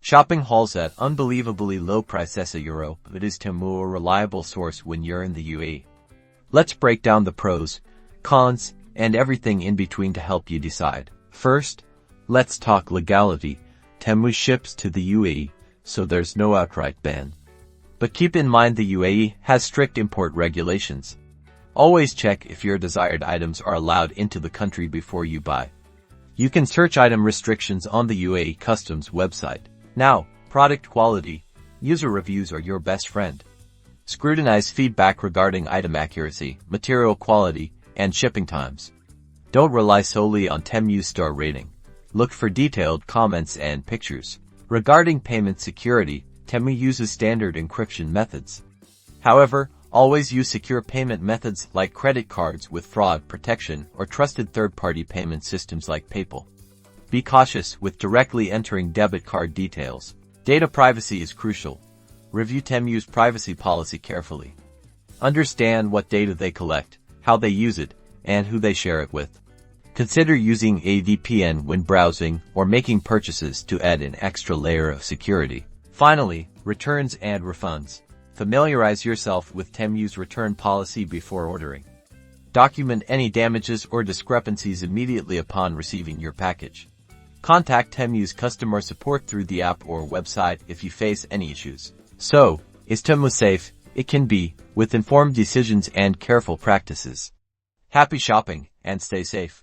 Shopping hauls at unbelievably low prices €1, but is Temu a reliable source when you're in the UAE? Let's break down the pros, cons, and everything in between to help you decide. First, let's talk legality. Temu ships to the UAE, so there's no outright ban. But keep in mind the UAE has strict import regulations. Always check if your desired items are allowed into the country before you buy. You can search item restrictions on the UAE Customs website. Now, product quality. User reviews are your best friend. Scrutinize feedback regarding item accuracy, material quality, and shipping times. Don't rely solely on Temu's star rating. Look for detailed comments and pictures. Regarding payment security, Temu uses standard encryption methods. However, always use secure payment methods like credit cards with fraud protection or trusted third-party payment systems like PayPal. Be cautious with directly entering debit card details. Data privacy is crucial. Review Temu's privacy policy carefully. Understand what data they collect, how they use it, and who they share it with. Consider using a VPN when browsing or making purchases to add an extra layer of security. Finally, returns and refunds. Familiarize yourself with Temu's return policy before ordering. Document any damages or discrepancies immediately upon receiving your package. Contact Temu's customer support through the app or website if you face any issues. So, is Temu safe? It can be, with informed decisions and careful practices. Happy shopping, and stay safe.